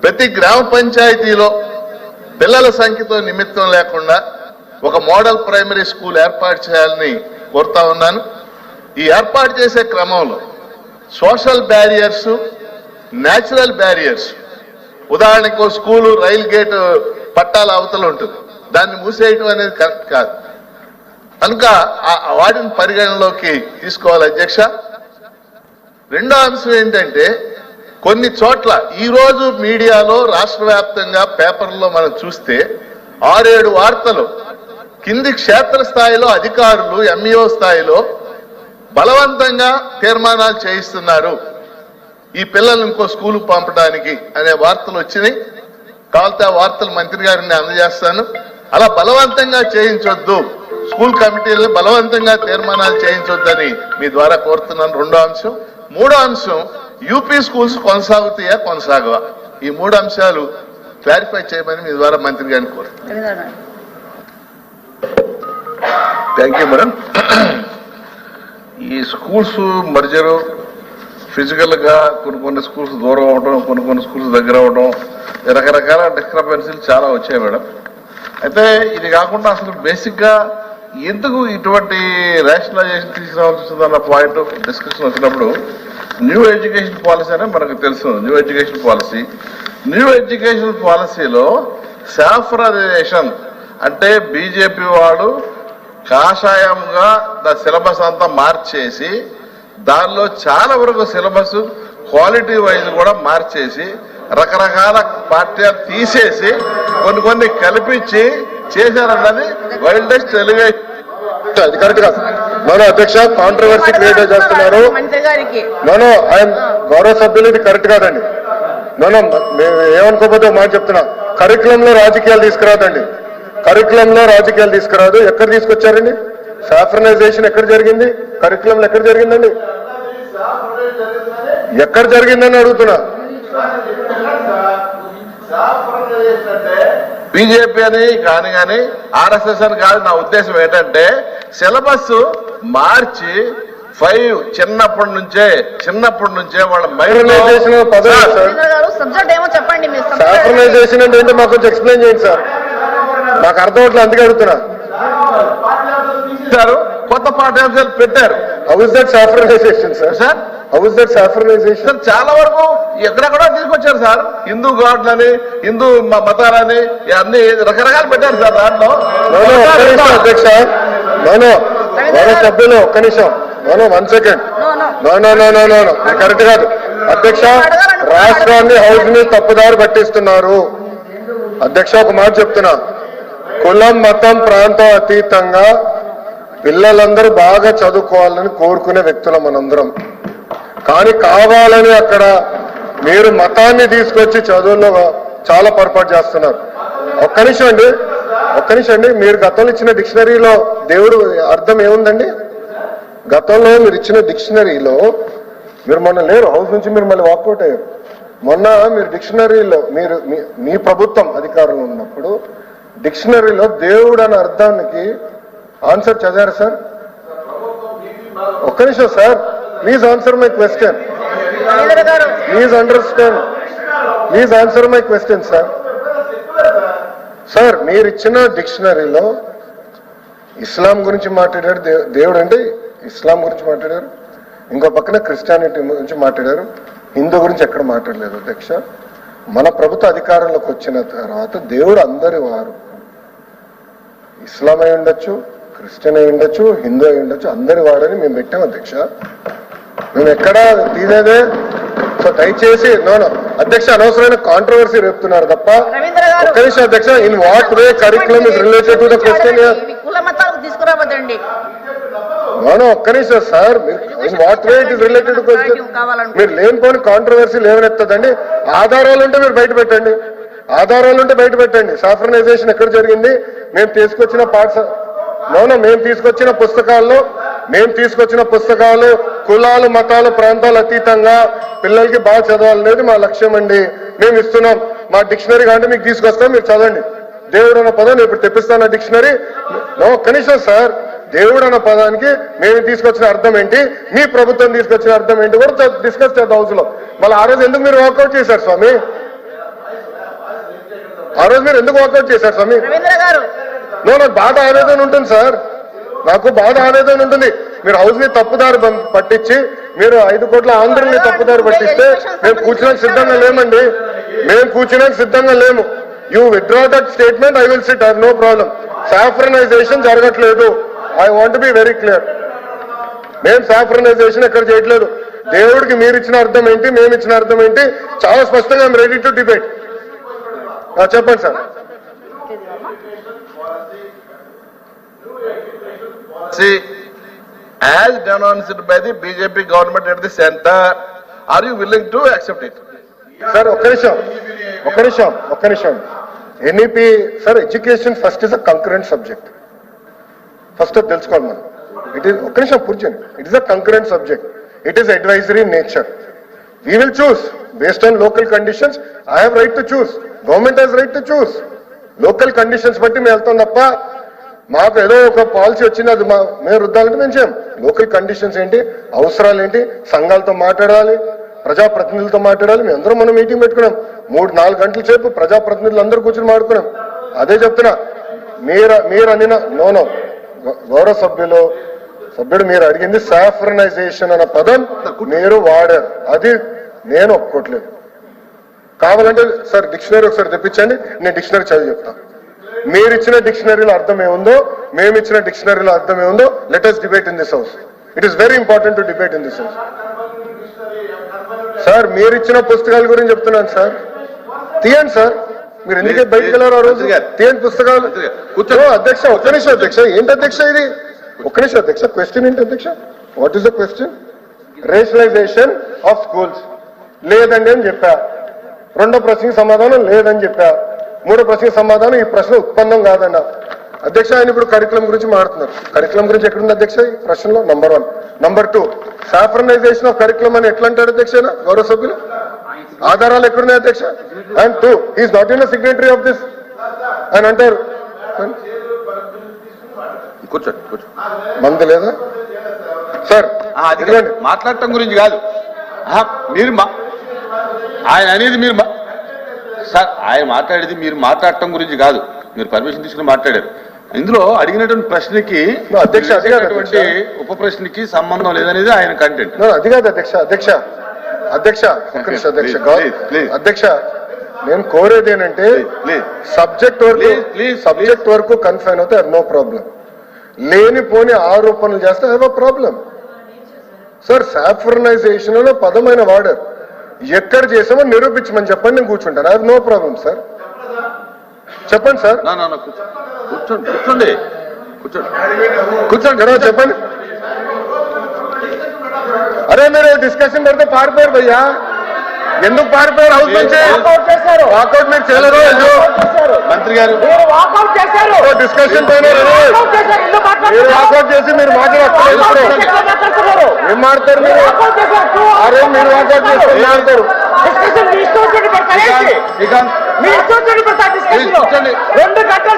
ప్రతి గ్రామ పంచాయతీలో పిల్లల సంఖ్యతో నిమిత్తం లేకుండా ఒక మోడల్ ప్రైమరీ స్కూల్ ఏర్పాటు చేయాలని కోరుతా ఉన్నాను. ఈ ఏర్పాటు చేసే క్రమంలో సోషల్ బ్యారియర్స్, న్యాచురల్ బ్యారియర్స్, ఉదాహరణకు స్కూలు రైల్ గేట్ పట్టాల అవతల ఉంటుంది, దాన్ని మూసేయటం అనేది కరెక్ట్ కాదు కనుక వాటిని పరిగణలోకి తీసుకోవాలి అధ్యక్ష. రెండో అంశం ఏంటంటే కొన్ని చోట్ల ఈరోజు మీడియాలో రాష్ట్ర వ్యాప్తంగా పేపర్లో మనం చూస్తే 6-7 వార్తలు కింది క్షేత్రస్థాయిలో అధికారులు ఎంఈఓ స్థాయిలో బలవంతంగా తీర్మానాలు చేయిస్తున్నారు ఈ పిల్లలు ఇంకో స్కూల్ పంపడానికి అనే వార్తలు వచ్చినాయి. కావాలంటే ఆ వార్తలు మంత్రి గారిని అందజేస్తాను. అలా బలవంతంగా చేయించొద్దు, స్కూల్ కమిటీలను బలవంతంగా తీర్మానాలు చేయించొద్దని మీ ద్వారా కోరుతున్నాను. రెండో అంశం. మూడో అంశం, యూపీ స్కూల్స్ కొనసాగుతాయా కొనసాగవా, ఈ 3 అంశాలు క్లారిఫై చేయమని మీ ద్వారా మంత్రి గారిని కోరుతున్నాను. Thank you madam. ఈ స్కూల్స్ మర్జరు ఫిజికల్ గా కొన్ని స్కూల్స్ దూరం అవడం, కొన్ని స్కూల్స్ దగ్గర అవడం, రకరకాల డిస్క్రపెన్సీలు చాలా వచ్చాయి మేడం. అయితే ఇది కాకుండా అసలు బేసిక్ గా ఎందుకు ఇటువంటి రేషనలైజేషన్ తీసుకురావాల్సి వస్తుందన్న పాయింట్ డిస్కషన్ వచ్చినప్పుడు న్యూ ఎడ్యుకేషన్ పాలసీ అనే మనకు తెలుసు. న్యూ ఎడ్యుకేషన్ పాలసీలో సాఫ్రనైజేషన్ అంటే బీజేపీ వాడు కాషాయంగా సిలబస్ అంతా మార్చేసి దానిలో చాలా వరకు సిలబస్ క్వాలిటీ వైజ్ కూడా మార్చేసి రకరకాల పాఠ్యాలు తీసేసి కొన్ని కల్పించి చేశారన్నది వైల్డెస్ట్ ఎలిగేషన్. అది కరెక్ట్ కాదు. నోనో అధ్యక్ష, కాంట్రవర్సీ క్రియేట్ చేస్తున్నారు. నోనో ఆయన గౌరవ సభ్యులు, ఇది కరెక్ట్ కాదండి. నోనో ఏమనుకోకపోతే మాట చెప్తున్నా, కరికులంలో రాజకీయాలు తీసుకురాదండి. కరికులంలో రాజకీయాలు తీసుకురాదు. ఎక్కడ తీసుకొచ్చారండి? సాఫ్రనైజేషన్ ఎక్కడ జరిగింది? కరికులంలో ఎక్కడ జరిగిందండి? ఎక్కడ జరిగిందని అడుగుతున్నా. బీజేపీ అని కానీ ఆర్ఎస్ఎస్ అని కాదు. నా ఉద్దేశం ఏంటంటే సిలబస్ మార్చి 5 చిన్నప్పటి నుంచే వాళ్ళ సాఫ్రనైజేషన్ అంటే ఏంటో మాకు కొంచెం ఎక్స్ప్లెయిన్ చేయండి సార్, మాకు అర్థం అవట్లేదు, అందుకే అడుగుతున్నా. కొత్త పాఠ్యాంశాలు పెట్టారు. How is that saffronisation sir? How is that saffronisation? చాలా వరకు ఎక్కడెక్కడో తీసుకొచ్చారు సార్. హిందూ గాడ్లని, హిందూ మతాలని అన్ని రకరకాలు పెట్టారు సార్ దాంట్లో. అధ్యక్ష, గౌరవ సభ్యులు ఒక్క నిమిషం. 1 సెకండ్. కరెక్ట్ కాదు అధ్యక్ష. రాష్ట్రాన్ని, హౌస్ ని తప్పుదారి పట్టిస్తున్నారు అధ్యక్ష. ఒక మాట చెప్తున్నా, కులం, మతం, ప్రాంతం అతీతంగా పిల్లలందరూ బాగా చదువుకోవాలని కోరుకునే వ్యక్తులం మనందరం. కానీ కావాలని అక్కడ మీరు మతాన్ని తీసుకొచ్చి చదువుల్లో చాలా పొరపాటు చేస్తున్నారు. ఒక్క నిమిషం అండి. మీరు గతంలో ఇచ్చిన డిక్షనరీలో దేవుడు అర్థం ఏముందండి? గతంలో మీరు ఇచ్చిన డిక్షనరీలో మీరు మొన్న లేరు, హౌస్ నుంచి మీరు మళ్ళీ వాకౌట్ అయ్యారు. మొన్న మీరు డిక్షనరీలో మీ ప్రభుత్వం అధికారంలో ఉన్నప్పుడు డిక్షనరీలో దేవుడు అనే అర్థానికి ఆన్సర్ చదివారు సార్? ఒక్క నిమిషం sir, please answer my question. Please understand. Please answer my question sir. Sir, మీరు ఇచ్చిన డిక్షనరీలో ఇస్లాం గురించి మాట్లాడారు, దేవుడు అంటే ఇస్లాం గురించి మాట్లాడారు, ఇంకో పక్కన క్రిస్టియానిటీ గురించి మాట్లాడారు, హిందూ గురించి ఎక్కడ మాట్లాడలేదు అధ్యక్ష. మన ప్రభుత్వ అధికారంలోకి వచ్చిన తర్వాత దేవుడు అందరి వారు, ఇస్లాం అయి ఉండొచ్చు, క్రిస్టియన్ అయి ఉండొచ్చు, హిందూ అయి ఉండొచ్చు, అందరి వాడని మేము పెట్టాం అధ్యక్ష. మేము ఎక్కడా తీసేదే. సో దయచేసి అధ్యక్ష, అనవసరమైన కాంట్రవర్సీ రేపుతున్నారు తప్ప. ఒక్క నిమిషం అధ్యక్ష. In what way curriculum is related to the question? ఒక్క నిమిషం sir, in what way it is related to question? మీరు లేనిపోని కాంట్రవర్సీ లేవనెత్తదండి. ఆధారాలు ఉంటే మీరు బయట పెట్టండి. సాఫ్రనైజేషన్ ఎక్కడ జరిగింది? మేము తీసుకొచ్చిన పుస్తకాలు కులాలు, మతాలు, ప్రాంతాలు అతీతంగా పిల్లలకి బాగా చదవాలనేది మా లక్ష్యం అండి. మేము ఇస్తున్నాం. మా డిక్షనరీ అంటే మీకు తీసుకొస్తాం, మీరు చదవండి. దేవుడు అన్న పదం ఇప్పుడు తెప్పిస్తాను డిక్షనరీ. కనీసం సార్, దేవుడు అన్న పదానికి మేము తీసుకొచ్చిన అర్థం ఏంటి, మీ ప్రభుత్వం తీసుకొచ్చిన అర్థం ఏంటి కూడా డిస్కస్ చేద్దాం హౌస్ లో. మళ్ళీ ఆ రోజు ఎందుకు మీరు వాకౌట్ చేశారు స్వామి? ఆ రోజు మీరు ఎందుకు వాకౌట్ చేశారు స్వామి? నాకు బాధ ఆవేదన ఉంటుంది సార్, నాకు బాధ ఆవేదన ఉంటుంది. మీరు హౌస్ ని తప్పుదారి పట్టించి మీరు 5 కోట్ల ఆంధ్రుల్ని తప్పుదారి పట్టిస్తే మేము కూర్చోడానికి సిద్ధంగా లేమండి, మేము కూర్చోడానికి సిద్ధంగా లేము. You withdraw that statement, I will sit, I have no problem. Saffronisation జరగట్లేదు, I want be very clear. మేము సాఫ్రనైజేషన్ ఎక్కడ చేయట్లేదు. దేవుడికి మీరు ఇచ్చిన అర్థం ఏంటి, మేము ఇచ్చిన అర్థం ఏంటి చాలా స్పష్టంగా ఐఎమ్ రెడీ టు డిబేట్. చెప్పండి sir. See, as denounced by the BJP government at the center, are you willing to accept it? Sir ఒక్క నిమిషం. NEP sir, education first is a concurrent subject. First అది తెలుసుకోవాలి మనం. It is ఒక్క నిమిషం కూర్చోండి. It is a concurrent subject. It is advisory in nature. We will choose based on local conditions. I have right to choose, government has right to choose. Local conditions బట్టి మేము వెళ్తాం తప్ప మాకు ఏదో ఒక పాలసీ వచ్చింది అది మేము రుద్దాలంటే మేము చేయం. లోకల్ కండిషన్స్ ఏంటి, అవసరాలు ఏంటి, సంఘాలతో మాట్లాడాలి, ప్రజాప్రతినిధులతో మాట్లాడాలి. మేము అందరం మనం మీటింగ్ పెట్టుకున్నాం, 3-4 గంటల సేపు ప్రజాప్రతినిధులు అందరూ కూర్చొని మాట్లాడుకున్నాం. అదే చెప్తున్నా, మీరు అనిన నోనో గౌరవ సభ్యుడు మీరు అడిగింది సాఫ్రనైజేషన్ అన్న పదం మీరు వాడారు, అది నేను ఒప్పుకోవట్లేదు. కావాలంటే సార్ డిక్షనరీ ఒకసారి తెప్పించండి, నేను డిక్షనరీ చదివి చెప్తాను. మీరు ఇచ్చిన డిక్షనరీలో అర్థం ఏముందో, మేము ఇచ్చిన డిక్షనరీలో అర్థం ఏముందో, let us debate in this house. It is very important to debate in this house. Sir మీరు ఇచ్చిన పుస్తకాల గురించి చెప్తున్నాను సార్, తీయండి సార్. మీరు ఎందుకే బయటకు వెళ్ళారు ఆ రోజు? తీయండి పుస్తకాలు. అధ్యక్ష ఒక్క నిమిషం అధ్యక్ష, ఏంటి అధ్యక్ష ఇది? ఒక్క నిమిషం అధ్యక్ష, క్వశ్చన్ ఏంటి అధ్యక్ష? What is the question? Rationalisation of schools లేదండి అని చెప్పా. 2వ ప్రశ్నకి సమాధానం లేదని చెప్పా. 3వ ప్రశ్నకి సమాధానం ఈ ప్రశ్న ఉత్పన్నం కాదన్న. అధ్యక్ష ఆయన ఇప్పుడు కరికులం గురించి మాట్లాడుతున్నారు. కరికులం గురించి ఎక్కడుంది అధ్యక్ష ఈ ప్రశ్నలో? Number 1. Number 2, saffronisation of curriculum అని ఎట్లా అంటారు అధ్యక్ష గౌరవ సభ్యులు? ఆధారాలు ఎక్కడున్నాయి అధ్యక్ష? And 2, is not in signatory of this అని అంటారు. మంది లేదా సార్? మాట్లాడటం గురించి కాదు మీరు ఆయన అనేది, మీరు సార్ ఆయన మాట్లాడేది మీరు మాట్లాడటం గురించి కాదు, మీరు పర్మిషన్ తీసుకుని మాట్లాడారు. ఇందులో అడిగినటువంటి ప్రశ్నకి అధ్యక్ష ఉప ప్రశ్నకి సంబంధం లేదనేది ఆయన కంటెంట్. అది కాదు అధ్యక్ష నేను కోరేది ఏంటంటే సబ్జెక్ట్ వరకు కన్ఫైన్ అవుతే నో ప్రాబ్లం. లేనిపోని ఆరోపణలు చేస్తే have a problem. Sir saffronisation లో పదమైన వాడారు, ఎక్కడ చేసామో నిరూపించమని చెప్పండి, నేను కూర్చుంటాను. I have no problem sir. చెప్పండి సార్. కూర్చోండి చెప్పండి. అరే మీరు డిస్కషన్ పెడితే పారిపోయారు భయ్యా, ఎందుకు పారిపోయారు హౌస్ నుంచి? వాకౌట్ మీరు చేయలేరు మంత్రి గారు, డిస్కషన్ పైన మీరు వాకౌట్ చేసి మీరు మాట్లాడలేదు. ఏం మాట్లాడతారు మీరు? అరే మీరు వాకౌట్ చేస్తే మాట్లాడతారు. శ్రీకాంత్ 2 గంటలు